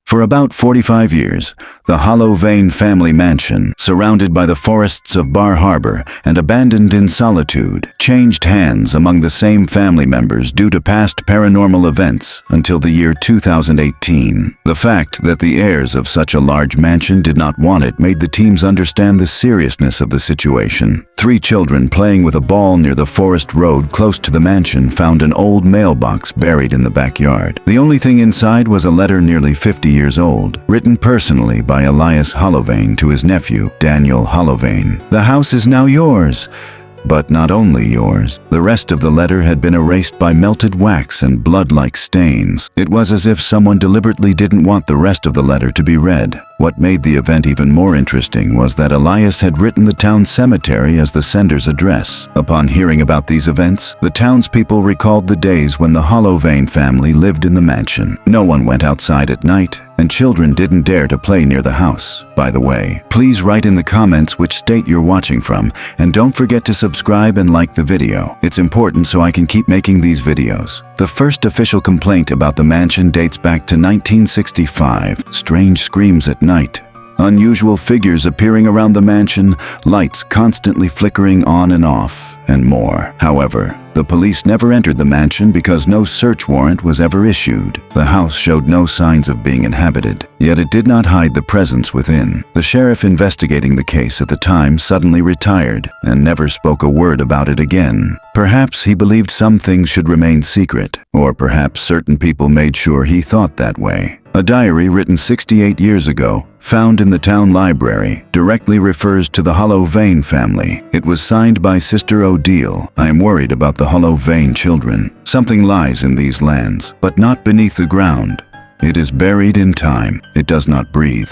For about 45 years, the Hollowvein family mansion, surrounded by the forests of Bar Harbor and abandoned in solitude, changed hands among the same family members due to past paranormal events until the year 2018. The fact that the heirs of such a large mansion did not want it made the teams understand the seriousness of the situation. 3 children playing with a ball near the forest road close to the mansion found an old mailbox buried in the backyard. The only thing inside was a letter nearly 50 years old, written personally by Elias Hollowvein to his nephew, Daniel Hollowvein. "The house is now yours." But not only yours. The rest of the letter had been erased by melted wax and blood-like stains. It was as if someone deliberately didn't want the rest of the letter to be read. What made the event even more interesting was that Elias had written the town cemetery as the sender's address. Upon hearing about these events, the townspeople recalled the days when the Hollowvein family lived in the mansion. No one went outside at night, and children didn't dare to play near the house. By the way, please write in the comments which state you're watching from, and don't forget to subscribe and like the video. It's important so I can keep making these videos. The first official complaint about the mansion dates back to 1965. Strange screams at night, unusual figures appearing around the mansion, lights constantly flickering on and off, and more. However, the police never entered the mansion because no search warrant was ever issued. The house showed no signs of being inhabited, yet it did not hide the presence within. The sheriff investigating the case at the time suddenly retired and never spoke a word about it again. Perhaps he believed some things should remain secret, or perhaps certain people made sure he thought that way. A diary written 68 years ago, found in the town library, directly refers to the Hollowvein family. It was signed by Sister Odile. "I am worried about the Hollowvein children. Something lies in these lands, but not beneath the ground. It is buried in time. It does not breathe,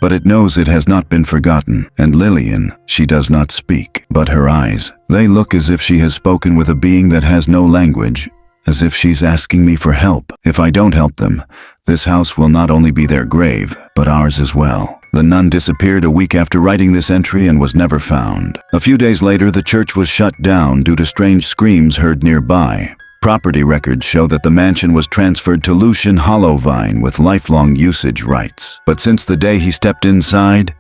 but it knows it has not been forgotten. And Lillian, she does not speak, but her eyes, they look as if she has spoken with a being that has no language, as if she's asking me for help. If I don't help them, this house will not only be their grave, but ours as well." The nun disappeared a week after writing this entry and was never found. A few days later, the church was shut down due to strange screams heard nearby. Property records show that the mansion was transferred to Lucian Hollowvein with lifelong usage rights. But since the day he stepped inside,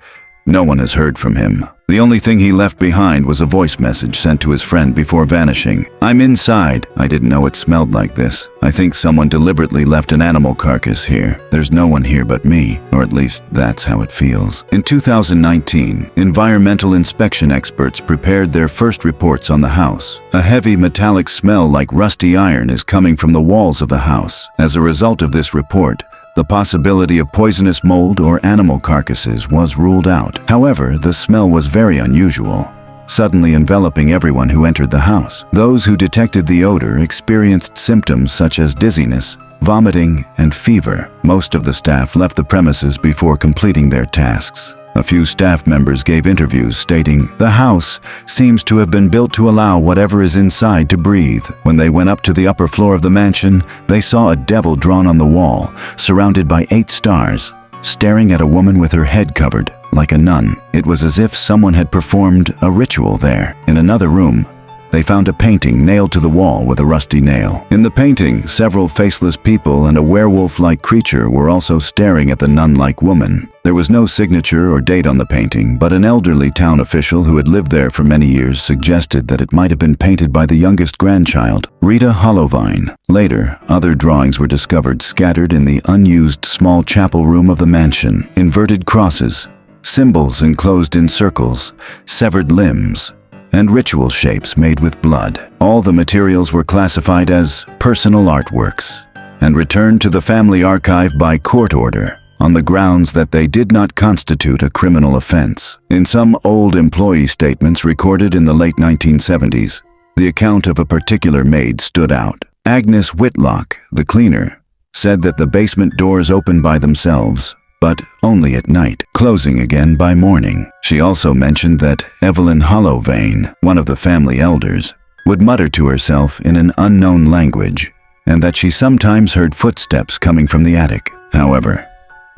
no one has heard from him. The only thing he left behind was a voice message sent to his friend before vanishing. "I'm inside. I didn't know it smelled like this. I think someone deliberately left an animal carcass here. There's no one here but me, or at least that's how it feels." In 2019, environmental inspection experts prepared their first reports on the house. A heavy metallic smell like rusty iron is coming from the walls of the house. As a result of this report, the possibility of poisonous mold or animal carcasses was ruled out. However, the smell was very unusual, suddenly enveloping everyone who entered the house. Those who detected the odor experienced symptoms such as dizziness, vomiting, and fever. Most of the staff left the premises before completing their tasks. A few staff members gave interviews stating, "The house seems to have been built to allow whatever is inside to breathe." When they went up to the upper floor of the mansion, they saw a devil drawn on the wall, surrounded by 8 stars, staring at a woman with her head covered, like a nun. It was as if someone had performed a ritual there. In another room, they found a painting nailed to the wall with a rusty nail. In the painting, several faceless people and a werewolf-like creature were also staring at the nun-like woman. There was no signature or date on the painting, but an elderly town official who had lived there for many years suggested that it might have been painted by the youngest grandchild, Rita Hollowvein. Later, other drawings were discovered scattered in the unused small chapel room of the mansion. Inverted crosses, symbols enclosed in circles, severed limbs, and ritual shapes made with blood. All the materials were classified as personal artworks and returned to the family archive by court order, on the grounds that they did not constitute a criminal offense. In some old employee statements recorded in the late 1970s, the account of a particular maid stood out. Agnes Whitlock, the cleaner, said that the basement doors opened by themselves, but only at night, closing again by morning. She also mentioned that Evelyn Hollowvein, one of the family elders, would mutter to herself in an unknown language, and that she sometimes heard footsteps coming from the attic. However,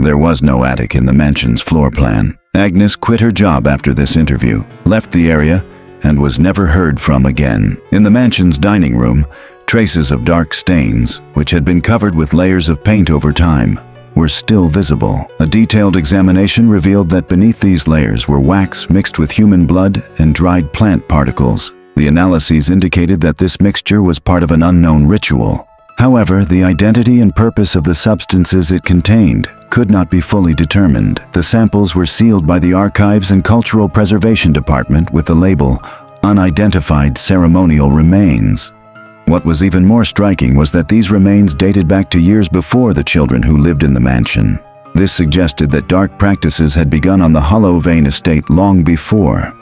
there was no attic in the mansion's floor plan. Agnes quit her job after this interview, left the area, and was never heard from again. In the mansion's dining room, traces of dark stains, which had been covered with layers of paint over time, were still visible. A detailed examination revealed that beneath these layers were wax mixed with human blood and dried plant particles. The analyses indicated that this mixture was part of an unknown ritual. However, the identity and purpose of the substances it contained could not be fully determined. The samples were sealed by the Archives and Cultural Preservation Department with the label "Unidentified Ceremonial Remains." What was even more striking was that these remains dated back to years before the children who lived in the mansion. This suggested that dark practices had begun on the Hollowvein estate long before.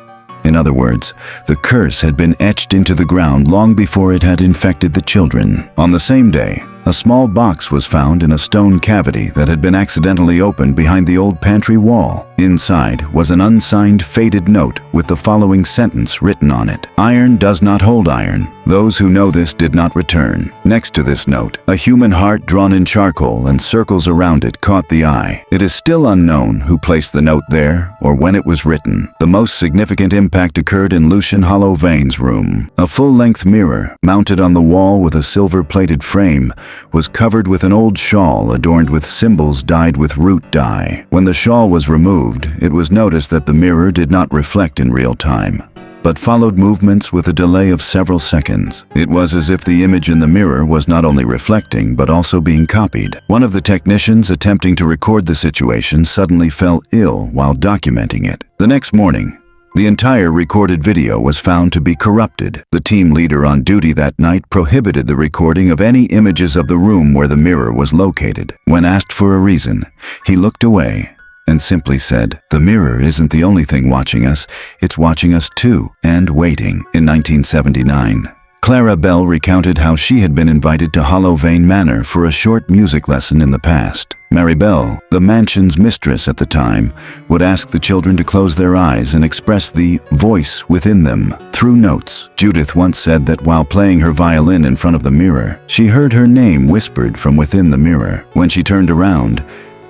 In other words, the curse had been etched into the ground long before it had infected the children. On the same day, a small box was found in a stone cavity that had been accidentally opened behind the old pantry wall. Inside was an unsigned, faded note with the following sentence written on it: "Iron does not hold iron. Those who know this did not return." Next to this note, a human heart drawn in charcoal and circles around it caught the eye. It is still unknown who placed the note there or when it was written. The most significant impact occurred in Lucian Hollowvein's room. A full-length mirror, mounted on the wall with a silver-plated frame, was covered with an old shawl adorned with symbols dyed with root dye. When the shawl was removed, it was noticed that the mirror did not reflect in real time, but followed movements with a delay of several seconds. It was as if the image in the mirror was not only reflecting, but also being copied. One of the technicians attempting to record the situation suddenly fell ill while documenting it. The next morning, the entire recorded video was found to be corrupted. The team leader on duty that night prohibited the recording of any images of the room where the mirror was located. When asked for a reason, he looked away and simply said, "The mirror isn't the only thing watching us, it's watching us too, and waiting." In 1979, Clara Bell recounted how she had been invited to Hollowvein Manor for a short music lesson in the past. Mary Bell, the mansion's mistress at the time, would ask the children to close their eyes and express the voice within them through notes. Judith once said that while playing her violin in front of the mirror, she heard her name whispered from within the mirror. When she turned around,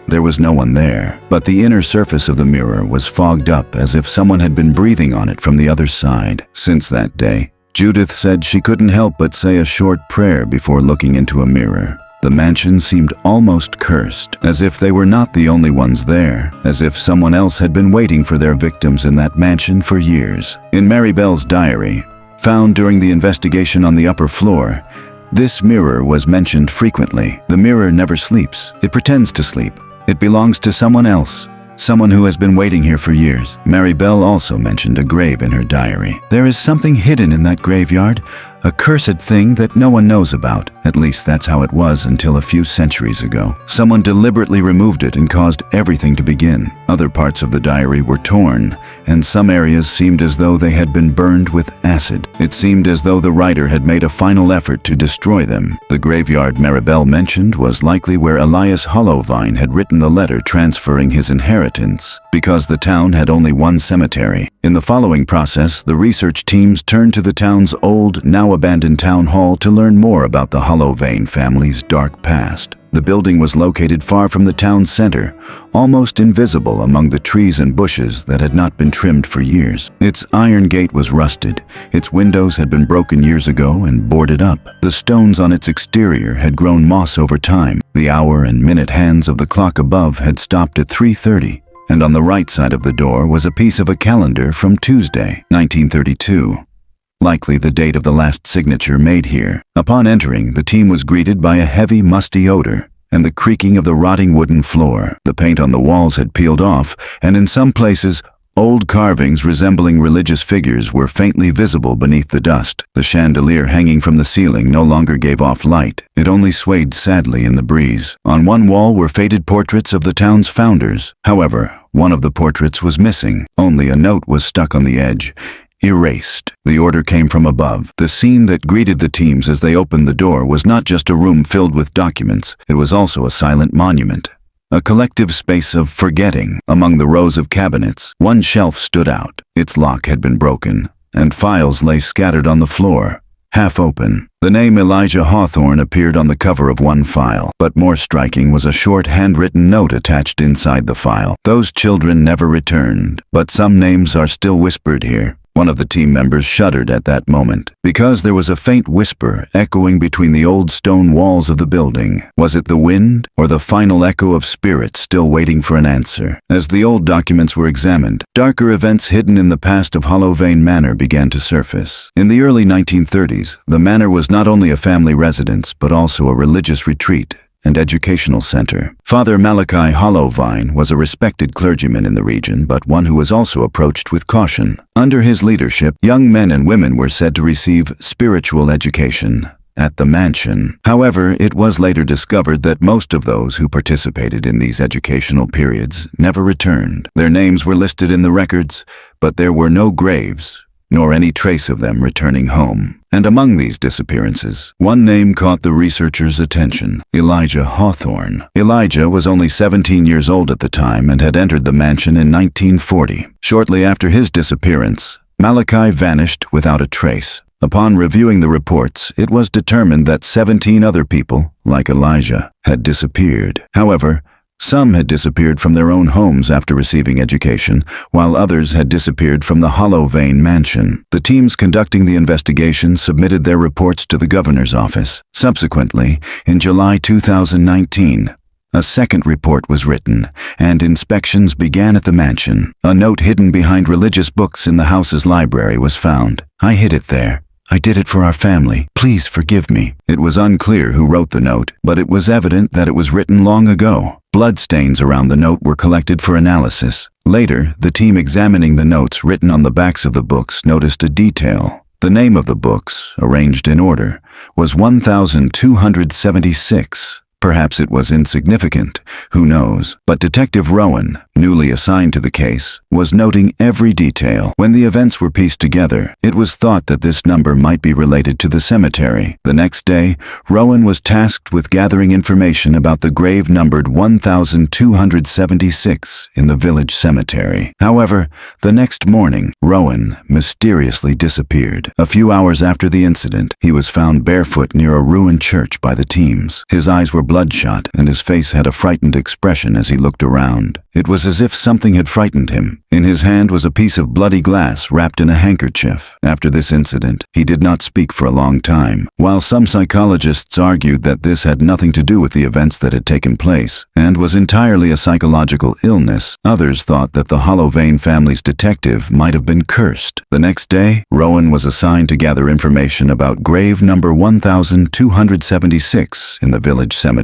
there was no one there, but the inner surface of the mirror was fogged up as if someone had been breathing on it from the other side. Since that day, Judith said she couldn't help but say a short prayer before looking into a mirror. The mansion seemed almost cursed, as if they were not the only ones there, as if someone else had been waiting for their victims in that mansion for years. In Mary Bell's diary, found during the investigation on the upper floor, this mirror was mentioned frequently. The mirror never sleeps. It pretends to sleep. It belongs to someone else, someone who has been waiting here for years. Mary Bell also mentioned a grave in her diary. There is something hidden in that graveyard, a cursed thing that no one knows about. At least that's how it was until a few centuries ago. Someone deliberately removed it and caused everything to begin. Other parts of the diary were torn, and some areas seemed as though they had been burned with acid. It seemed as though the writer had made a final effort to destroy them. The graveyard Maribel mentioned was likely where Elias Hollowvein had written the letter transferring his inheritance, because the town had only one cemetery. In the following process, the research teams turned to the town's old, now abandoned town hall to learn more about the Hollowvein family's dark past. The building was located far from the town center, almost invisible among the trees and bushes that had not been trimmed for years. Its iron gate was rusted, its windows had been broken years ago and boarded up. The stones on its exterior had grown moss over time. The hour and minute hands of the clock above had stopped at 3:30. And on the right side of the door was a piece of a calendar from Tuesday, 1932. Likely the date of the last signature made here. Upon entering, the team was greeted by a heavy, musty odor and the creaking of the rotting wooden floor. The paint on the walls had peeled off, and in some places, old carvings resembling religious figures were faintly visible beneath the dust. The chandelier hanging from the ceiling no longer gave off light. It only swayed sadly in the breeze. On one wall were faded portraits of the town's founders. However, one of the portraits was missing. Only a note was stuck on the edge. Erased. The order came from above. The scene that greeted the teams as they opened the door was not just a room filled with documents, it was also a silent monument. A collective space of forgetting. Among the rows of cabinets, one shelf stood out. Its lock had been broken, and files lay scattered on the floor, half open. The name Elijah Hawthorne appeared on the cover of one file, but more striking was a short handwritten note attached inside the file. Those children never returned, but some names are still whispered here. One of the team members shuddered at that moment, because there was a faint whisper echoing between the old stone walls of the building. Was it the wind, or the final echo of spirits still waiting for an answer? As the old documents were examined, darker events hidden in the past of Hollowvein Manor began to surface. In the early 1930s, the manor was not only a family residence, but also a religious retreat and educational center. Father Malachi Hollowvein was a respected clergyman in the region, but one who was also approached with caution. Under his leadership, young men and women were said to receive spiritual education at the mansion. However, it was later discovered that most of those who participated in these educational periods never returned. Their names were listed in the records, but there were no graves, nor any trace of them returning home. And among these disappearances, one name caught the researchers' attention: Elijah Hawthorne. Elijah was only 17 years old at the time and had entered the mansion in 1940. Shortly after his disappearance, Malachi vanished without a trace. Upon reviewing the reports, it was determined that 17 other people, like Elijah, had disappeared. However, some had disappeared from their own homes after receiving education, while others had disappeared from the Hollowvein mansion. The teams conducting the investigation submitted their reports to the governor's office. Subsequently, in July 2019, a second report was written, and inspections began at the mansion. A note hidden behind religious books in the house's library was found. "I hid it there. I did it for our family. Please forgive me." It was unclear who wrote the note, but it was evident that it was written long ago. Bloodstains around the note were collected for analysis. Later, the team examining the notes written on the backs of the books noticed a detail. The name of the books, arranged in order, was 1276. Perhaps it was insignificant, who knows, but Detective Rowan, newly assigned to the case, was noting every detail. When the events were pieced together, it was thought that this number might be related to the cemetery. The next day, Rowan was tasked with gathering information about the grave numbered 1276 in the village cemetery. However, the next morning, Rowan mysteriously disappeared. A few hours after the incident, he was found barefoot near a ruined church by the teams. His eyes were bloodshot, and his face had a frightened expression as he looked around. It was as if something had frightened him. In his hand was a piece of bloody glass wrapped in a handkerchief. After this incident, he did not speak for a long time. While some psychologists argued that this had nothing to do with the events that had taken place, and was entirely a psychological illness, others thought that the Hollowvein family's detective might have been cursed. The next day, Rowan was assigned to gather information about grave number 1276 in the village cemetery.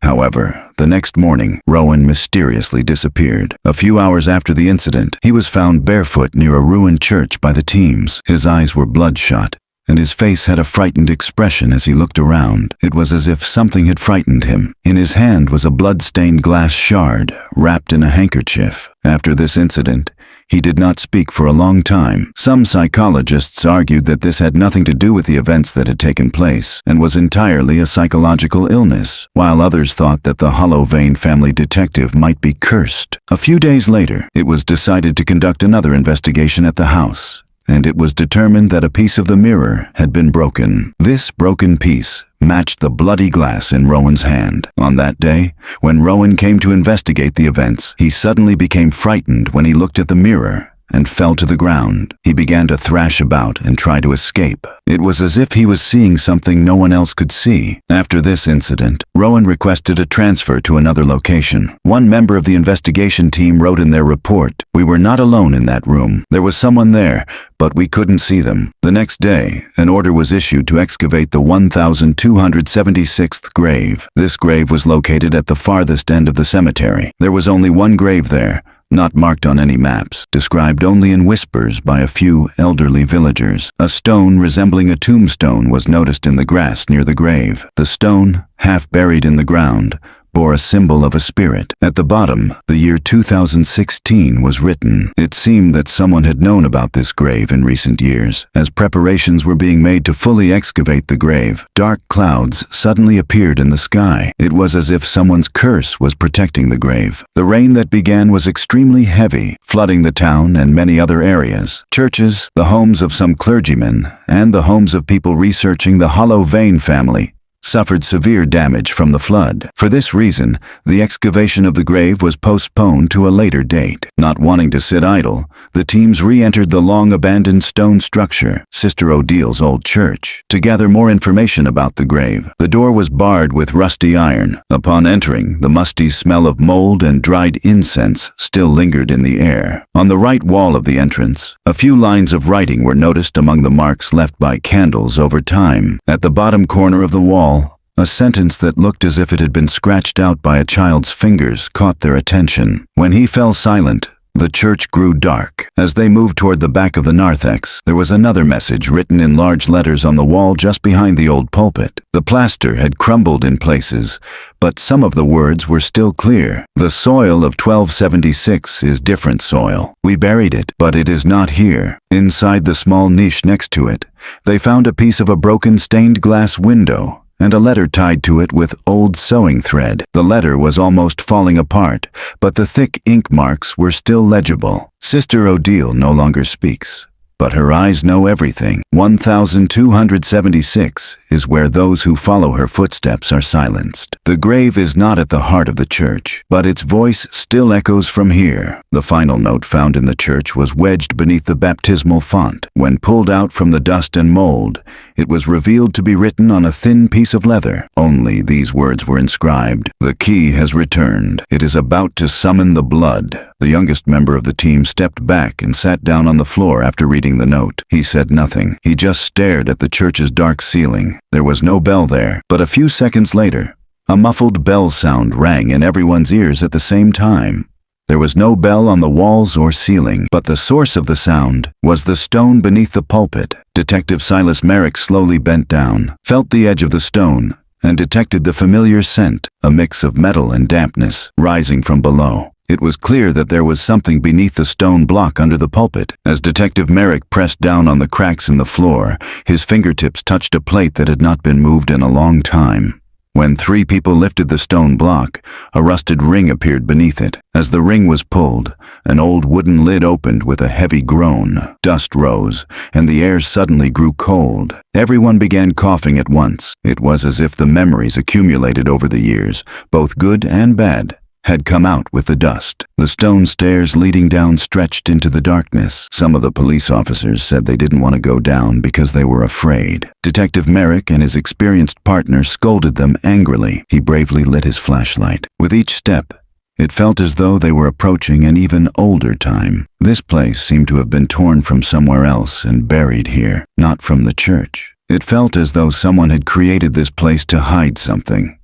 However, the next morning, Rowan mysteriously disappeared. A few hours after the incident, he was found barefoot near a ruined church by the teams. His eyes were bloodshot, and his face had a frightened expression as he looked around. It was as if something had frightened him. In his hand was a blood-stained glass shard wrapped in a handkerchief. After this incident, he did not speak for a long time. Some psychologists argued that this had nothing to do with the events that had taken place and was entirely a psychological illness, while others thought that the Hollowvein family detective might be cursed. A few days later, it was decided to conduct another investigation at the house, and it was determined that a piece of the mirror had been broken. This broken piece matched the bloody glass in Rowan's hand. On that day, when Rowan came to investigate the events, he suddenly became frightened when he looked at the mirror and fell to the ground. He began to thrash about and try to escape. It was as if he was seeing something no one else could see. After this incident, Rowan requested a transfer to another location. One member of the investigation team wrote in their report, "We were not alone in that room. There was someone there, but we couldn't see them." The next day, an order was issued to excavate the 1276th grave. This grave was located at the farthest end of the cemetery. There was only one grave there, not marked on any maps, described only in whispers by a few elderly villagers. A stone resembling a tombstone was noticed in the grass near the grave. The stone, half buried in the ground, bore a symbol of a spirit. At the bottom, the year 2016 was written. It seemed that someone had known about this grave in recent years. As preparations were being made to fully excavate the grave, dark clouds suddenly appeared in the sky. It was as if someone's curse was protecting the grave. The rain that began was extremely heavy, flooding the town and many other areas. Churches, the homes of some clergymen, and the homes of people researching the Hollowvein family suffered severe damage from the flood. For this reason, the excavation of the grave was postponed to a later date. Not wanting to sit idle, the teams re-entered the long-abandoned stone structure, Sister Odile's old church, to gather more information about the grave. The door was barred with rusty iron. Upon entering, the musty smell of mold and dried incense still lingered in the air. On the right wall of the entrance, a few lines of writing were noticed among the marks left by candles over time. At the bottom corner of the wall, a sentence that looked as if it had been scratched out by a child's fingers caught their attention. When he fell silent, the church grew dark. As they moved toward the back of the narthex, there was another message written in large letters on the wall just behind the old pulpit. The plaster had crumbled in places, but some of the words were still clear. The soil of 1276 is different soil. We buried it, but it is not here. Inside the small niche next to it, they found a piece of a broken stained glass window and a letter tied to it with old sewing thread. The letter was almost falling apart, but the thick ink marks were still legible. Sister Odile no longer speaks, but her eyes know everything. 1276 is where those who follow her footsteps are silenced. The grave is not at the heart of the church, but its voice still echoes from here. The final note found in the church was wedged beneath the baptismal font. When pulled out from the dust and mold, it was revealed to be written on a thin piece of leather. Only these words were inscribed: "The key has returned. It is about to summon the blood." The youngest member of the team stepped back and sat down on the floor after reading the note. He said nothing. He just stared at the church's dark ceiling. There was no bell there, but a few seconds later, a muffled bell sound rang in everyone's ears at the same time. There was no bell on the walls or ceiling, but the source of the sound was the stone beneath the pulpit. Detective Silas Merrick slowly bent down, felt the edge of the stone, and detected the familiar scent, a mix of metal and dampness, rising from below. It was clear that there was something beneath the stone block under the pulpit. As Detective Merrick pressed down on the cracks in the floor, his fingertips touched a plate that had not been moved in a long time. When 3 people lifted the stone block, a rusted ring appeared beneath it. As the ring was pulled, an old wooden lid opened with a heavy groan. Dust rose, and the air suddenly grew cold. Everyone began coughing at once. It was as if the memories accumulated over the years, both good and bad, had come out with the dust. The stone stairs leading down stretched into the darkness. Some of the police officers said they didn't want to go down because they were afraid. Detective Merrick and his experienced partner scolded them angrily. He bravely lit his flashlight. With each step, it felt as though they were approaching an even older time. This place seemed to have been torn from somewhere else and buried here, not from the church. It felt as though someone had created this place to hide something.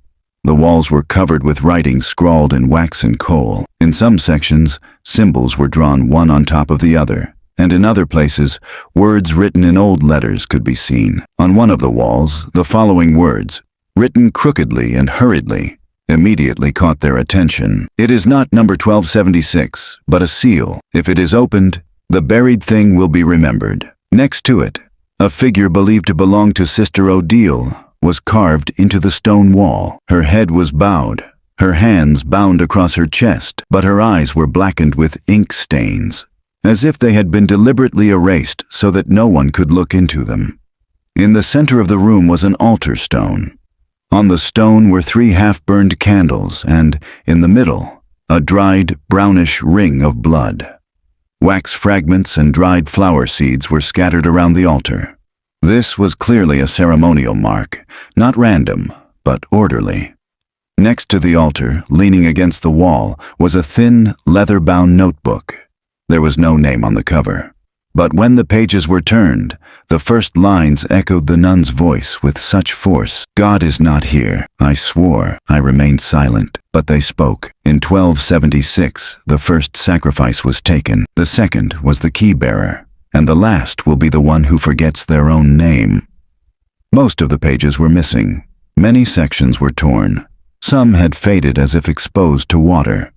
The walls were covered with writing scrawled in wax and coal. In some sections, symbols were drawn one on top of the other, and in other places, words written in old letters could be seen. On one of the walls, the following words, written crookedly and hurriedly, immediately caught their attention. "It is not number 1276, but a seal. If it is opened, the buried thing will be remembered." Next to it, a figure believed to belong to Sister Odile was carved into the stone wall. Her head was bowed, her hands bound across her chest, but her eyes were blackened with ink stains, as if they had been deliberately erased so that no one could look into them. In the center of the room was an altar stone. On the stone were 3 half-burned candles, and, in the middle, a dried, brownish ring of blood. Wax fragments and dried flower seeds were scattered around the altar. This was clearly a ceremonial mark, not random, but orderly. Next to the altar, leaning against the wall, was a thin, leather-bound notebook. There was no name on the cover. But when the pages were turned, the first lines echoed the nun's voice with such force. "God is not here. I swore." I remained silent, but they spoke. In 1276, the first sacrifice was taken. The second was the key-bearer, and the last will be the one who forgets their own name. Most of the pages were missing. Many sections were torn. Some had faded as if exposed to water.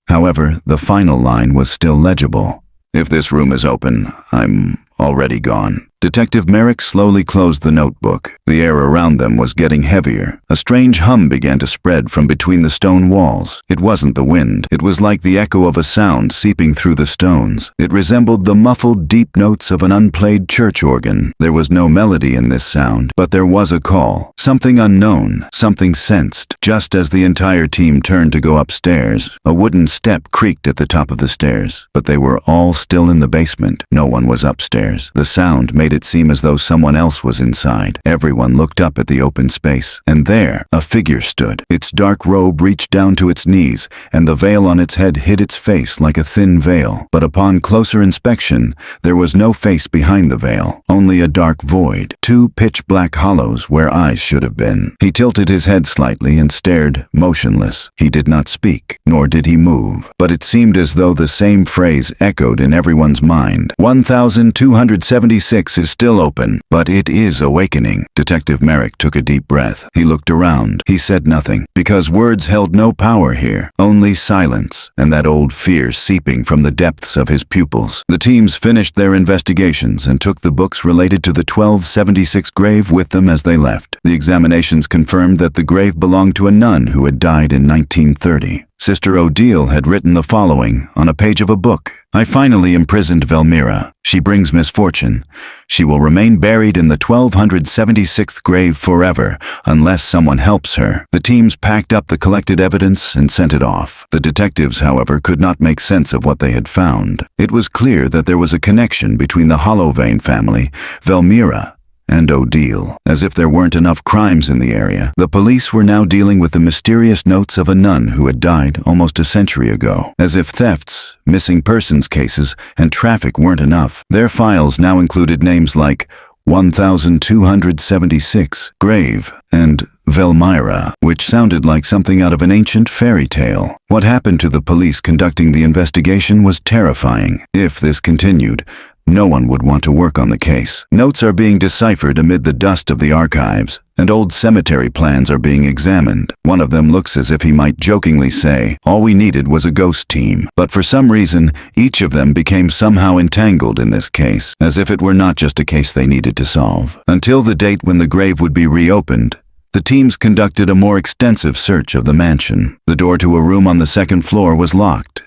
However, the final line was still legible. "If this room is open, I'm already gone. Detective Merrick slowly closed the notebook. The air around them was getting heavier. A strange hum began to spread from between the stone walls. It wasn't the wind. It was like the echo of a sound seeping through the stones. It resembled the muffled, deep notes of an unplayed church organ. There was no melody in this sound, but there was a call. Something unknown, something sensed. Just as the entire team turned to go upstairs, a wooden step creaked at the top of the stairs. But they were all still in the basement. No one was upstairs. The sound made it seem as though someone else was inside. Everyone looked up at the open space, and there, a figure stood. Its dark robe reached down to its knees, and the veil on its head hid its face like a thin veil. But upon closer inspection, there was no face behind the veil, only a dark void, two pitch-black hollows where eyes should have been. He tilted his head slightly and stared, motionless. He did not speak, nor did he move, but it seemed as though the same phrase echoed in everyone's mind. 1276 is still open, but it is awakening. Detective Merrick took a deep breath. He looked around. He said nothing, because words held no power here, only silence, and that old fear seeping from the depths of his pupils. The teams finished their investigations and took the books related to the 1276 grave with them as they left. The examinations confirmed that the grave belonged to a nun who had died in 1930. Sister Odile had written the following on a page of a book. I finally imprisoned Velmira. She brings misfortune. She will remain buried in the 1276th grave forever, unless someone helps her. The teams packed up the collected evidence and sent it off. The detectives, however, could not make sense of what they had found. It was clear that there was a connection between the Hollowvein family, Velmira, and Odile. As if there weren't enough crimes in the area, the police were now dealing with the mysterious notes of a nun who had died almost a century ago. As if thefts, missing persons cases, and traffic weren't enough, their files now included names like 1276, grave, and Velmira, which sounded like something out of an ancient fairy tale. What happened to the police conducting the investigation was terrifying. If this continued, no one would want to work on the case. Notes are being deciphered amid the dust of the archives, and old cemetery plans are being examined. One of them looks as if he might jokingly say, all we needed was a ghost team. But for some reason, each of them became somehow entangled in this case, as if it were not just a case they needed to solve. Until the date when the grave would be reopened, the teams conducted a more extensive search of the mansion. The door to a room on the second floor was locked.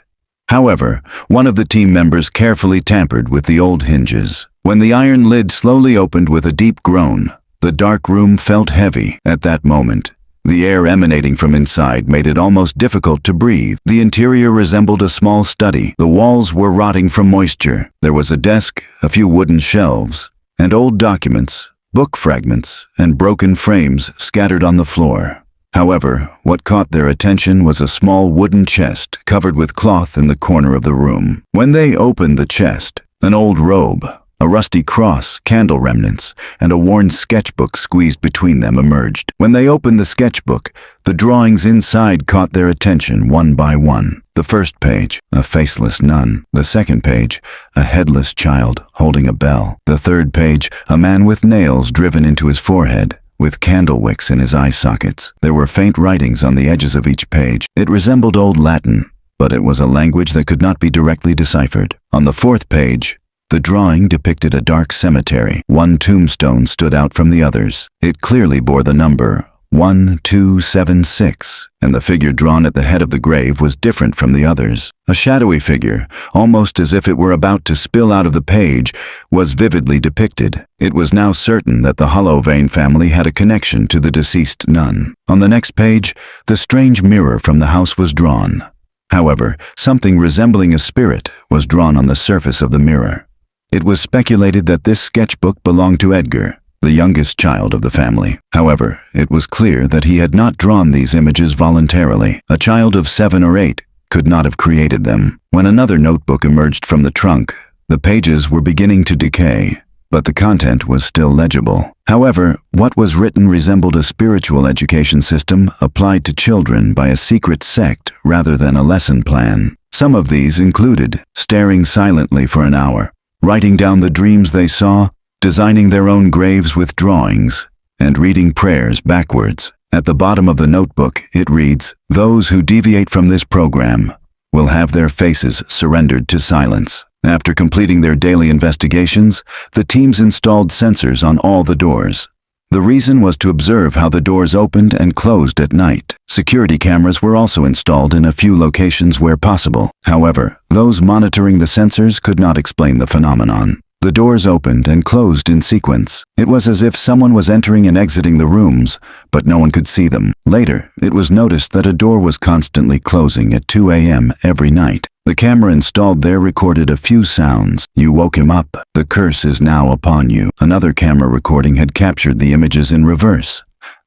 However, one of the team members carefully tampered with the old hinges. When the iron lid slowly opened with a deep groan, the dark room felt heavy. At that moment, the air emanating from inside made it almost difficult to breathe. The interior resembled a small study. The walls were rotting from moisture. There was a desk, a few wooden shelves, and old documents, book fragments, and broken frames scattered on the floor. However, what caught their attention was a small wooden chest covered with cloth in the corner of the room. When they opened the chest, an old robe, a rusty cross, candle remnants, and a worn sketchbook squeezed between them emerged. When they opened the sketchbook, the drawings inside caught their attention one by one. The first page, a faceless nun. The second page, a headless child holding a bell. The third page, a man with nails driven into his forehead, with candle wicks in his eye sockets. There were faint writings on the edges of each page. It resembled Old Latin, but it was a language that could not be directly deciphered. On the fourth page, the drawing depicted a dark cemetery. One tombstone stood out from the others. It clearly bore the number 1276, and the figure drawn at the head of the grave was different from the others. A shadowy figure, almost as if it were about to spill out of the page, was vividly depicted. It was now certain that the Hollowvein family had a connection to the deceased nun. On the next page, the strange mirror from the house was drawn. However, something resembling a spirit was drawn on the surface of the mirror. It was speculated that this sketchbook belonged to Edgar, the youngest child of the family. However, it was clear that he had not drawn these images voluntarily. A child of 7 or 8 could not have created them. When another notebook emerged from the trunk, the pages were beginning to decay, but the content was still legible. However, what was written resembled a spiritual education system applied to children by a secret sect rather than a lesson plan. Some of these included staring silently for an hour, writing down the dreams they saw, designing their own graves with drawings, and reading prayers backwards. At the bottom of the notebook, it reads, "Those who deviate from this program will have their faces surrendered to silence." After completing their daily investigations, the teams installed sensors on all the doors. The reason was to observe how the doors opened and closed at night. Security cameras were also installed in a few locations where possible. However, those monitoring the sensors could not explain the phenomenon. The doors opened and closed in sequence. It was as if someone was entering and exiting the rooms, but no one could see them. Later, it was noticed that a door was constantly closing at 2 a.m. every night. The camera installed there recorded a few sounds. You woke him up. The curse is now upon you. Another camera recording had captured the images in reverse.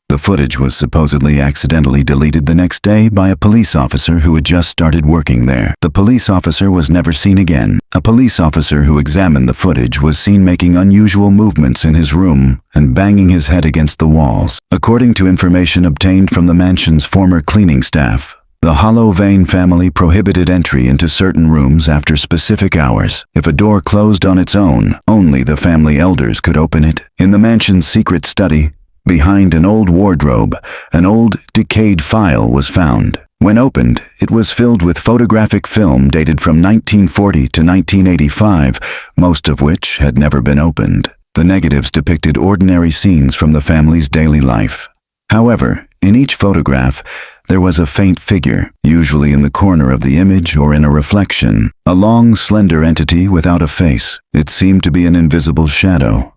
The footage was supposedly accidentally deleted the next day by a police officer who had just started working there. The police officer was never seen again. A police officer who examined the footage was seen making unusual movements in his room and banging his head against the walls. According to information obtained from the mansion's former cleaning staff, the Hollowvein family prohibited entry into certain rooms after specific hours. If a door closed on its own, only the family elders could open it. In the mansion's secret study, behind an old wardrobe, an old, decayed file was found. When opened, it was filled with photographic film dated from 1940 to 1985, most of which had never been opened. The negatives depicted ordinary scenes from the family's daily life. However, in each photograph, there was a faint figure, usually in the corner of the image or in a reflection. A long, slender entity without a face. It seemed to be an invisible shadow,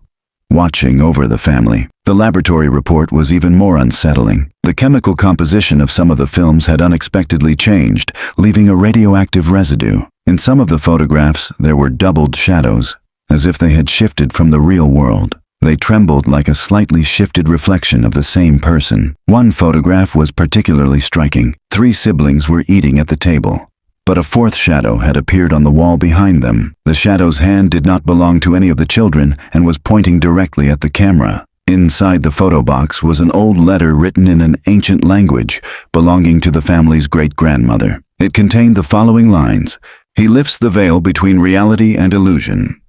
watching over the family. The laboratory report was even more unsettling. The chemical composition of some of the films had unexpectedly changed, leaving a radioactive residue. In some of the photographs, there were doubled shadows, as if they had shifted from the real world. They trembled like a slightly shifted reflection of the same person. One photograph was particularly striking. 3 siblings were eating at the table, but a 4th shadow had appeared on the wall behind them. The shadow's hand did not belong to any of the children and was pointing directly at the camera. Inside the photo box was an old letter written in an ancient language belonging to the family's great-grandmother. It contained the following lines: "He lifts the veil between reality and illusion.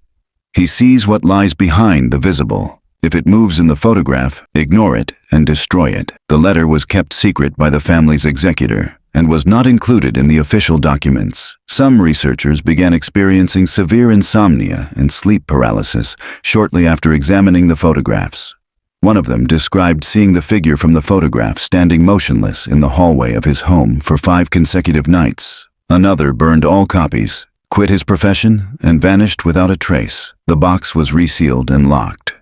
He sees what lies behind the visible. If it moves in the photograph, ignore it and destroy it." The letter was kept secret by the family's executor and was not included in the official documents. Some researchers began experiencing severe insomnia and sleep paralysis shortly after examining the photographs. One of them described seeing the figure from the photograph standing motionless in the hallway of his home for 5 consecutive nights. Another burned all copies, quit his profession, and vanished without a trace. The box was resealed and locked.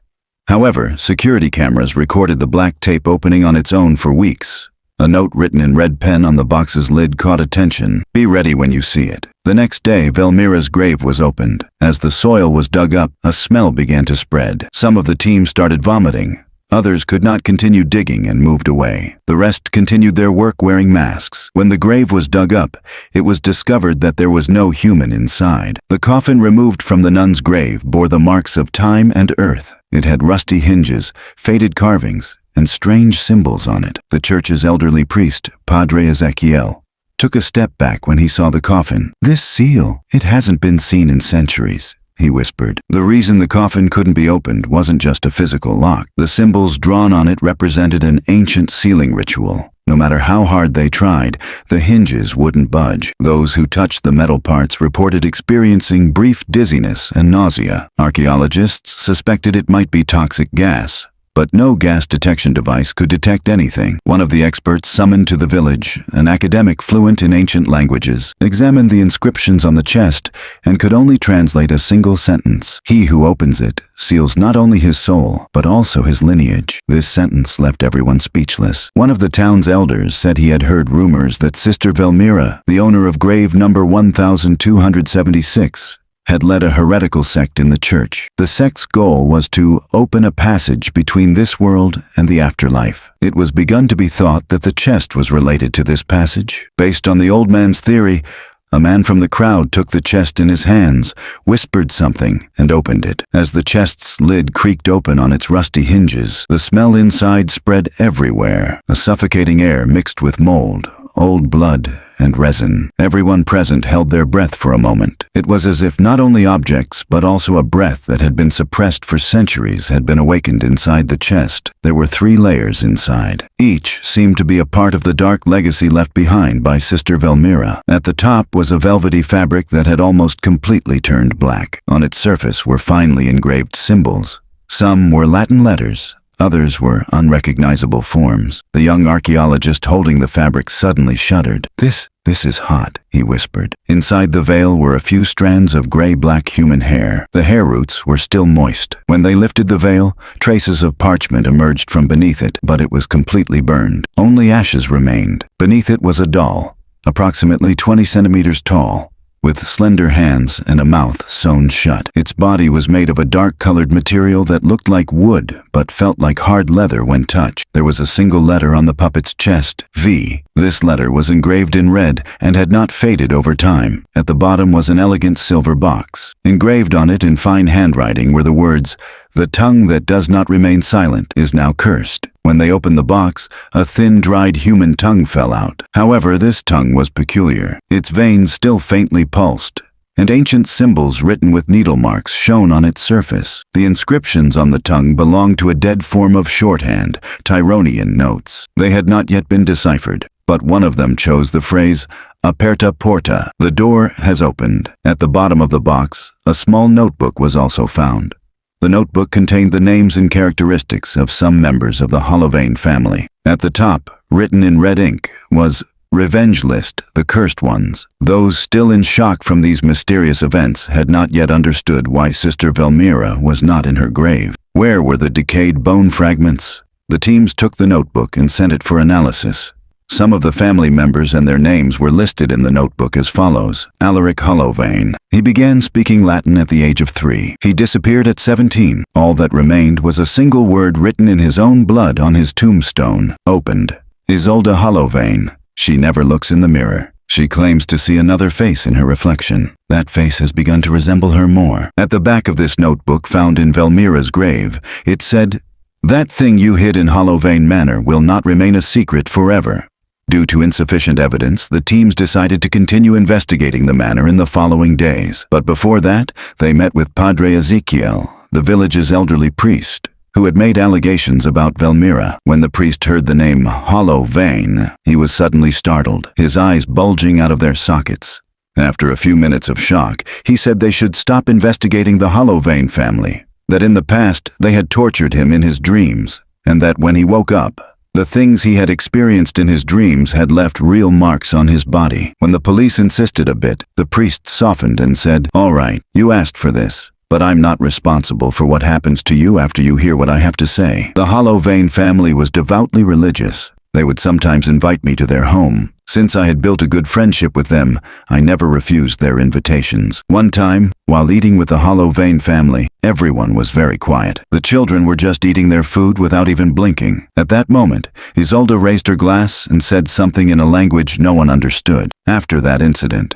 However, security cameras recorded the black tape opening on its own for weeks. A note written in red pen on the box's lid caught attention. "Be ready when you see it." The next day, Velmira's grave was opened. As the soil was dug up, a smell began to spread. Some of the team started vomiting. Others could not continue digging and moved away. The rest continued their work wearing masks. When the grave was dug up, it was discovered that there was no human inside. The coffin removed from the nun's grave bore the marks of time and earth. It had rusty hinges, faded carvings, and strange symbols on it. The church's elderly priest, Padre Ezekiel, took a step back when he saw the coffin. "This seal, it hasn't been seen in centuries," he whispered. The reason the coffin couldn't be opened wasn't just a physical lock. The symbols drawn on it represented an ancient sealing ritual. No matter how hard they tried, the hinges wouldn't budge. Those who touched the metal parts reported experiencing brief dizziness and nausea. Archaeologists suspected it might be toxic gas, but no gas detection device could detect anything. One of the experts summoned to the village, an academic fluent in ancient languages, examined the inscriptions on the chest and could only translate a single sentence. "He who opens it seals not only his soul, but also his lineage." This sentence left everyone speechless. One of the town's elders said he had heard rumors that Sister Velmira, the owner of grave number 1276, had led a heretical sect in the church. The sect's goal was to open a passage between this world and the afterlife. It was begun to be thought that the chest was related to this passage. Based on the old man's theory, a man from the crowd took the chest in his hands, whispered something, and opened it. As the chest's lid creaked open on its rusty hinges, the smell inside spread everywhere. A suffocating air mixed with mold, old blood, and resin. Everyone present held their breath for a moment. It was as if not only objects, but also a breath that had been suppressed for centuries had been awakened inside the chest. There were 3 layers inside. Each seemed to be a part of the dark legacy left behind by Sister Velmira. At the top was a velvety fabric that had almost completely turned black. On its surface were finely engraved symbols. Some were Latin letters. Others were unrecognizable forms. The young archaeologist holding the fabric suddenly shuddered. This is hot," he whispered. Inside the veil were a few strands of gray-black human hair. The hair roots were still moist. When they lifted the veil, traces of parchment emerged from beneath it, but it was completely burned. Only ashes remained. Beneath it was a doll, approximately 20 centimeters tall, with slender hands and a mouth sewn shut. Its body was made of a dark-colored material that looked like wood but felt like hard leather when touched. There was a single letter on the puppet's chest, V. This letter was engraved in red and had not faded over time. At the bottom was an elegant silver box. Engraved on it in fine handwriting were the words, "The tongue that does not remain silent is now cursed." When they opened the box, a thin, dried human tongue fell out. However, this tongue was peculiar. Its veins still faintly pulsed, and ancient symbols written with needle marks shone on its surface. The inscriptions on the tongue belonged to a dead form of shorthand, Tyronian notes. They had not yet been deciphered, but one of them chose the phrase, "Aperta porta." The door has opened. At the bottom of the box, a small notebook was also found. The notebook contained the names and characteristics of some members of the Hollowvein family. At the top, written in red ink, was "Revenge List, the Cursed Ones." Those still in shock from these mysterious events had not yet understood why Sister Velmira was not in her grave. Where were the decayed bone fragments? The teams took the notebook and sent it for analysis. Some of the family members and their names were listed in the notebook as follows. Alaric Hollowvein. He began speaking Latin at the age of 3. He disappeared at 17. All that remained was a single word written in his own blood on his tombstone. Opened. Isolde Hollowvein. She never looks in the mirror. She claims to see another face in her reflection. That face has begun to resemble her more. At the back of this notebook found in Velmira's grave, it said, "That thing you hid in Hollowvein Manor will not remain a secret forever." Due to insufficient evidence, the teams decided to continue investigating the manor in the following days. But before that, they met with Padre Ezekiel, the village's elderly priest, who had made allegations about Velmira. When the priest heard the name Hollowvein, he was suddenly startled, his eyes bulging out of their sockets. After a few minutes of shock, he said they should stop investigating the Hollowvein family, that in the past they had tortured him in his dreams, and that when he woke up, the things he had experienced in his dreams had left real marks on his body. When the police insisted a bit, the priest softened and said, "All right, you asked for this, but I'm not responsible for what happens to you after you hear what I have to say." The Hollowvein family was devoutly religious. They would sometimes invite me to their home. Since I had built a good friendship with them, I never refused their invitations. One time, while eating with the Hollowvein family, everyone was very quiet. The children were just eating their food without even blinking. At that moment, Isolde raised her glass and said something in a language no one understood. After that incident,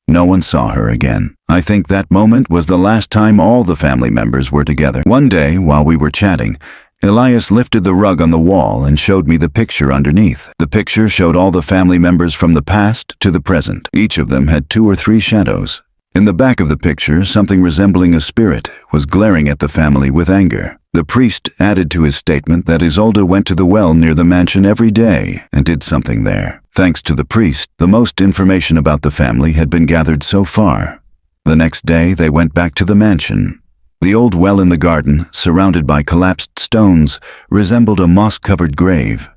no one saw her again. I think that moment was the last time all the family members were together. One day, while we were chatting, Elias lifted the rug on the wall and showed me the picture underneath. The picture showed all the family members from the past to the present. Each of them had 2 or 3 shadows. In the back of the picture, something resembling a spirit was glaring at the family with anger. The priest added to his statement that Isolde went to the well near the mansion every day and did something there. Thanks to the priest, the most information about the family had been gathered so far. The next day, they went back to the mansion. The old well in the garden, surrounded by collapsed stones, resembled a moss-covered grave.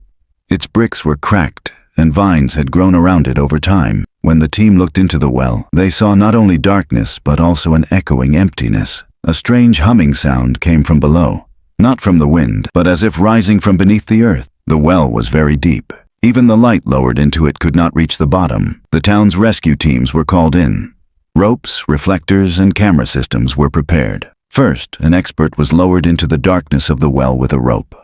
Its bricks were cracked, and vines had grown around it over time. When the team looked into the well, they saw not only darkness, but also an echoing emptiness. A strange humming sound came from below, not from the wind, but as if rising from beneath the earth. The well was very deep. Even the light lowered into it could not reach the bottom. The town's rescue teams were called in. Ropes, reflectors, and camera systems were prepared. First, an expert was lowered into the darkness of the well with a rope.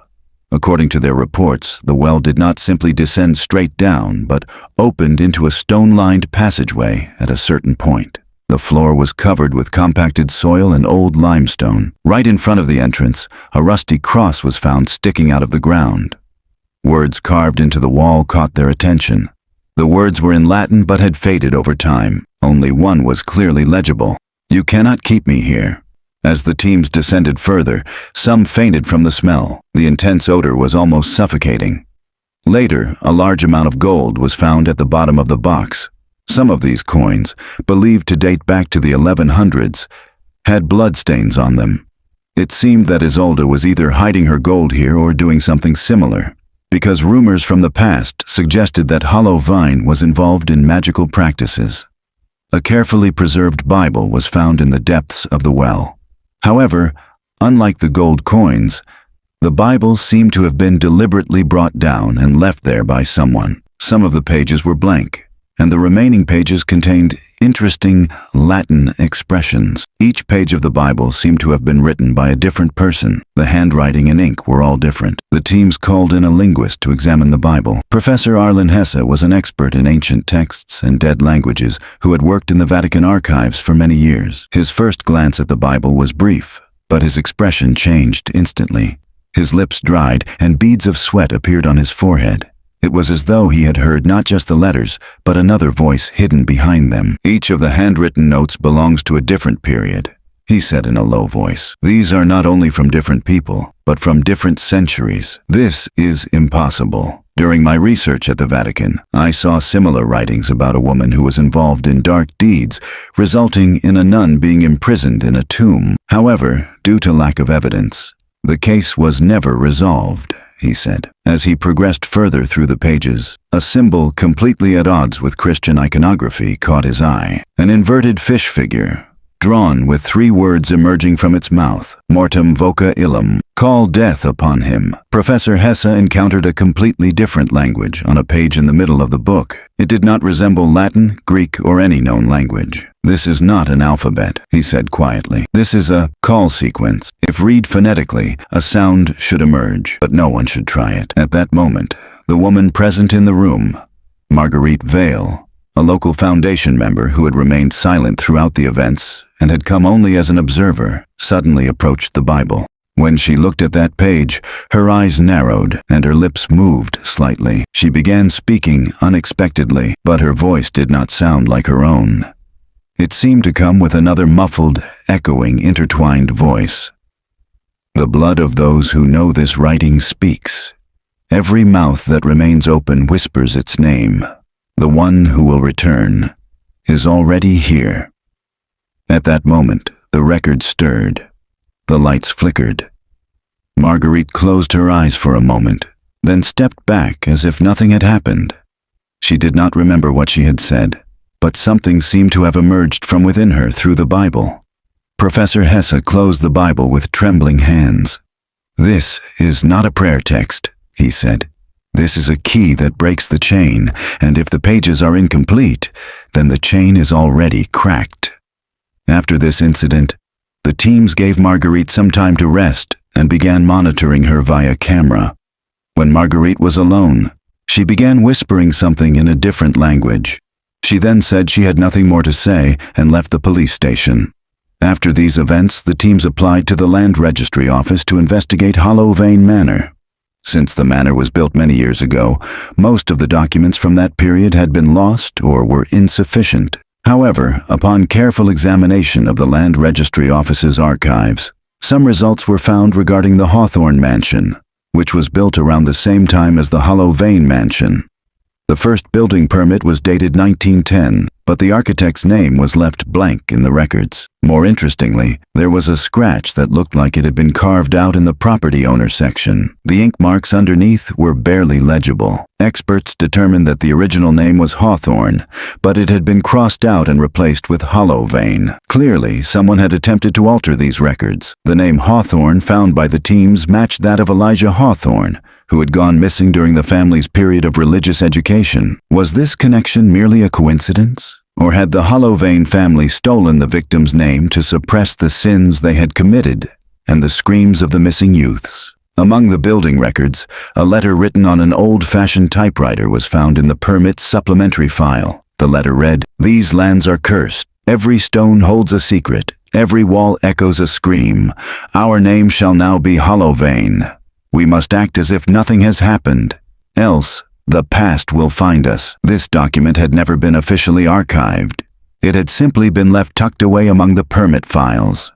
According to their reports, the well did not simply descend straight down, but opened into a stone-lined passageway at a certain point. The floor was covered with compacted soil and old limestone. Right in front of the entrance, a rusty cross was found sticking out of the ground. Words carved into the wall caught their attention. The words were in Latin but had faded over time. Only one was clearly legible. "You cannot keep me here." As the teams descended further, some fainted from the smell. The intense odor was almost suffocating. Later, a large amount of gold was found at the bottom of the box. Some of these coins, believed to date back to the 1100s, had bloodstains on them. It seemed that Isolde was either hiding her gold here or doing something similar, because rumors from the past suggested that Hollowvein was involved in magical practices. A carefully preserved Bible was found in the depths of the well. However, unlike the gold coins, the Bible seemed to have been deliberately brought down and left there by someone. Some of the pages were blank, and the remaining pages contained interesting Latin expressions. Each page of the Bible seemed to have been written by a different person. The handwriting and ink were all different. The teams called in a linguist to examine the Bible. Professor Arlen Hesse was an expert in ancient texts and dead languages who had worked in the Vatican archives for many years. His first glance at the Bible was brief, but his expression changed instantly. His lips dried and beads of sweat appeared on his forehead. It was as though he had heard not just the letters, but another voice hidden behind them. "Each of the handwritten notes belongs to a different period," he said in a low voice. "These are not only from different people, but from different centuries. This is impossible. During my research at the Vatican, I saw similar writings about a woman who was involved in dark deeds, resulting in a nun being imprisoned in a tomb. However, due to lack of evidence, the case was never resolved," he said. As he progressed further through the pages, a symbol completely at odds with Christian iconography caught his eye. An inverted fish figure, drawn with 3 words emerging from its mouth, "Mortem voca illum," "Call death upon him." Professor Hesse encountered a completely different language on a page in the middle of the book. It did not resemble Latin, Greek, or any known language. "This is not an alphabet," he said quietly. "This is a call sequence. If read phonetically, a sound should emerge, but no one should try it." At that moment, the woman present in the room, Marguerite Vale, a local Foundation member who had remained silent throughout the events and had come only as an observer, suddenly approached the Bible. When she looked at that page, her eyes narrowed and her lips moved slightly. She began speaking unexpectedly, but her voice did not sound like her own. It seemed to come with another muffled, echoing, intertwined voice. "The blood of those who know this writing speaks. Every mouth that remains open whispers its name. The one who will return is already here." At that moment, the record stirred. The lights flickered. Marguerite closed her eyes for a moment, then stepped back as if nothing had happened. She did not remember what she had said, but something seemed to have emerged from within her through the Bible. Professor Hesse closed the Bible with trembling hands. "This is not a prayer text," he said. "This is a key that breaks the chain, and if the pages are incomplete, then the chain is already cracked." After this incident, the teams gave Marguerite some time to rest and began monitoring her via camera. When Marguerite was alone, she began whispering something in a different language. She then said she had nothing more to say and left the police station. After these events, the teams applied to the Land Registry Office to investigate Hollowvein Manor. Since the manor was built many years ago, most of the documents from that period had been lost or were insufficient. However, upon careful examination of the Land Registry Office's archives, some results were found regarding the Hawthorne Mansion, which was built around the same time as the Hollowvein Mansion. The first building permit was dated 1910, but the architect's name was left blank in the records. More interestingly, there was a scratch that looked like it had been carved out in the property owner section. The ink marks underneath were barely legible. Experts determined that the original name was Hawthorne, but it had been crossed out and replaced with Hollowvein. Clearly, someone had attempted to alter these records. The name Hawthorne found by the teams matched that of Elijah Hawthorne, who had gone missing during the family's period of religious education. Was this connection merely a coincidence? Or had the Hollowvein family stolen the victim's name to suppress the sins they had committed and the screams of the missing youths? Among the building records, a letter written on an old-fashioned typewriter was found in the permit's supplementary file. The letter read, "These lands are cursed. Every stone holds a secret. Every wall echoes a scream. Our name shall now be Hollowvein. We must act as if nothing has happened, else "The past will find us." This document had never been officially archived. It had simply been left tucked away among the permit files.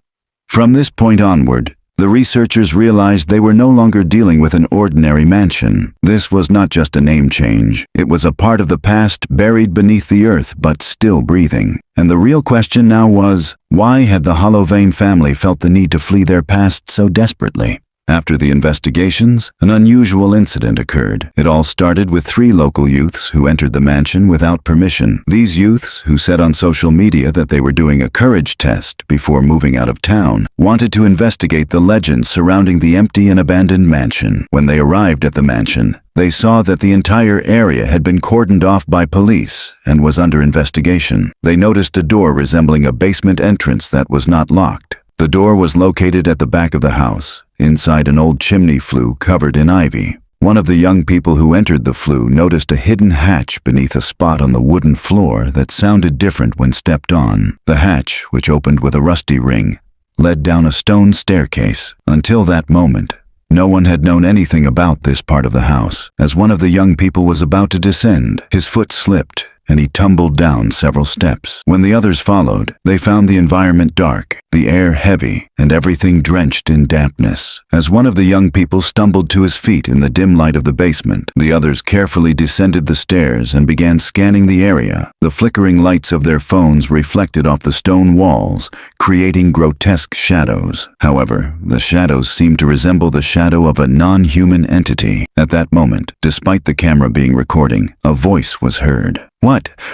From this point onward, the researchers realized they were no longer dealing with an ordinary mansion. This was not just a name change. It was a part of the past buried beneath the earth but still breathing. And the real question now was, why had the Hollowvein family felt the need to flee their past so desperately? After the investigations, an unusual incident occurred. It all started with 3 local youths who entered the mansion without permission. These youths, who said on social media that they were doing a courage test before moving out of town, wanted to investigate the legends surrounding the empty and abandoned mansion. When they arrived at the mansion, they saw that the entire area had been cordoned off by police and was under investigation. They noticed a door resembling a basement entrance that was not locked. The door was located at the back of the house, inside an old chimney flue covered in ivy. One of the young people who entered the flue noticed a hidden hatch beneath a spot on the wooden floor that sounded different when stepped on. The hatch, which opened with a rusty ring, led down a stone staircase. Until that moment, no one had known anything about this part of the house. As one of the young people was about to descend, his foot slipped and he tumbled down several steps. When the others followed, they found the environment dark, the air heavy, and everything drenched in dampness. As one of the young people stumbled to his feet in the dim light of the basement, the others carefully descended the stairs and began scanning the area. The flickering lights of their phones reflected off the stone walls, creating grotesque shadows. However, the shadows seemed to resemble the shadow of a non-human entity. At that moment, despite the camera being recording, a voice was heard.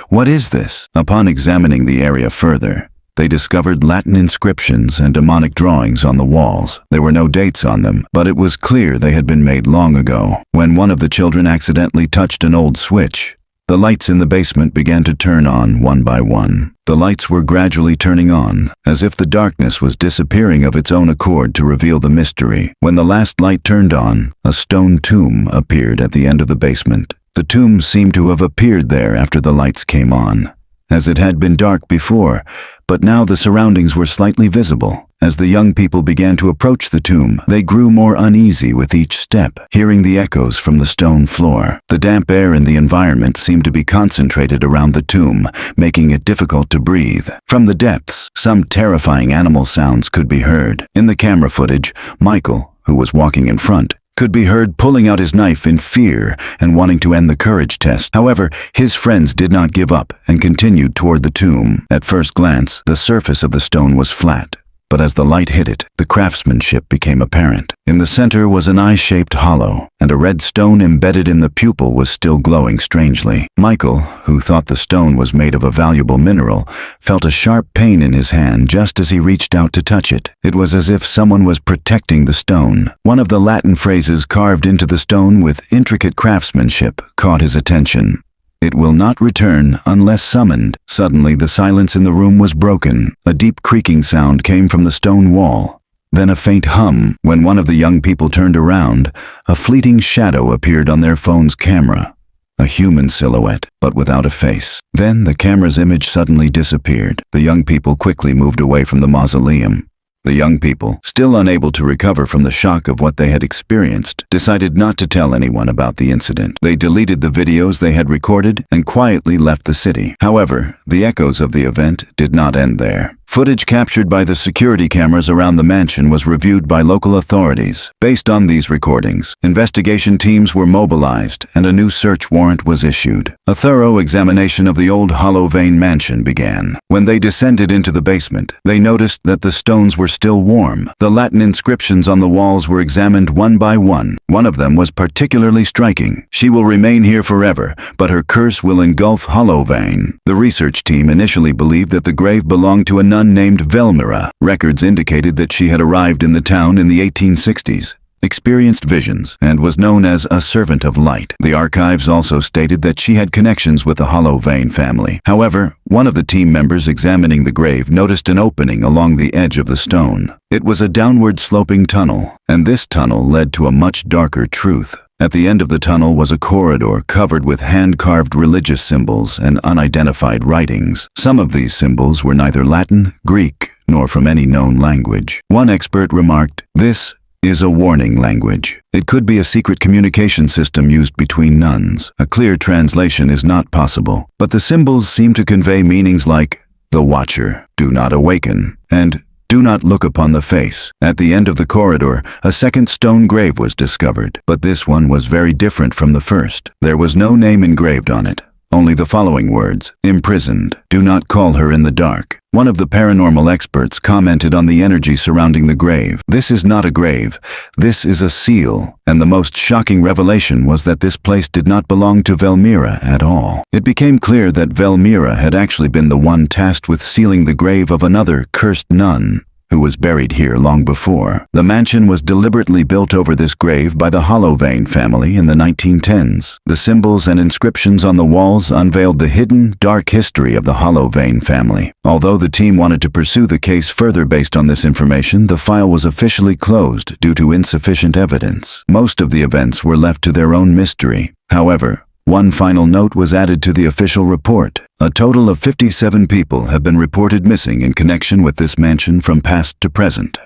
What is this?" Upon examining the area further, they discovered Latin inscriptions and demonic drawings on the walls. There were no dates on them, but it was clear they had been made long ago. When one of the children accidentally touched an old switch, the lights in the basement began to turn on one by one. The lights were gradually turning on, as if the darkness was disappearing of its own accord to reveal the mystery. When the last light turned on, a stone tomb appeared at the end of the basement. The tomb seemed to have appeared there after the lights came on, as it had been dark before, but now the surroundings were slightly visible. As the young people began to approach the tomb, they grew more uneasy with each step, hearing the echoes from the stone floor. The damp air in the environment seemed to be concentrated around the tomb, making it difficult to breathe. From the depths, some terrifying animal sounds could be heard. In the camera footage, Michael, who was walking in front, could be heard pulling out his knife in fear and wanting to end the courage test. However, his friends did not give up and continued toward the tomb. At first glance, the surface of the stone was flat, but as the light hit it, the craftsmanship became apparent. In the center was an eye-shaped hollow, and a red stone embedded in the pupil was still glowing strangely. Michael, who thought the stone was made of a valuable mineral, felt a sharp pain in his hand just as he reached out to touch it. It was as if someone was protecting the stone. One of the Latin phrases carved into the stone with intricate craftsmanship caught his attention. "It will not return unless summoned." Suddenly, the silence in the room was broken. A deep creaking sound came from the stone wall, then a faint hum. When one of the young people turned around, a fleeting shadow appeared on their phone's camera. A human silhouette, but without a face. Then the camera's image suddenly disappeared. The young people quickly moved away from the mausoleum. The young people, still unable to recover from the shock of what they had experienced, decided not to tell anyone about the incident. They deleted the videos they had recorded and quietly left the city. However, the echoes of the event did not end there. Footage captured by the security cameras around the mansion was reviewed by local authorities. Based on these recordings, investigation teams were mobilized and a new search warrant was issued. A thorough examination of the old Hollowvein mansion began. When they descended into the basement, they noticed that the stones were still warm. The Latin inscriptions on the walls were examined one by one. One of them was particularly striking. "She will remain here forever, but her curse will engulf Hollowvein." The research team initially believed that the grave belonged to a nun named Velmira. Records indicated that she had arrived in the town in the 1860s, experienced visions, and was known as a servant of light. The archives also stated that she had connections with the Hollowvein family. However, one of the team members examining the grave noticed an opening along the edge of the stone. It was a downward-sloping tunnel, and this tunnel led to a much darker truth. At the end of the tunnel was a corridor covered with hand-carved religious symbols and unidentified writings. Some of these symbols were neither Latin, Greek, nor from any known language. One expert remarked, "This is a warning language. It could be a secret communication system used between nuns. A clear translation is not possible, but the symbols seem to convey meanings like the Watcher, do not awaken, and do not look upon the face. At the end of the corridor, a second stone grave was discovered, but this one was very different from the first. There was no name engraved on it. Only the following words: imprisoned. Do not call her in the dark. One of the paranormal experts commented on the energy surrounding the grave. This is not a grave. This is a seal. And the most shocking revelation was that this place did not belong to Velmira at all. It became clear that Velmira had actually been the one tasked with sealing the grave of another cursed nun who was buried here long before. The mansion was deliberately built over this grave by the Hollowvein family in the 1910s. The symbols and inscriptions on the walls unveiled the hidden, dark history of the Hollowvein family. Although the team wanted to pursue the case further based on this information, the file was officially closed due to insufficient evidence. Most of the events were left to their own mystery. However, one final note was added to the official report. A total of 57 people have been reported missing in connection with this mansion from past to present.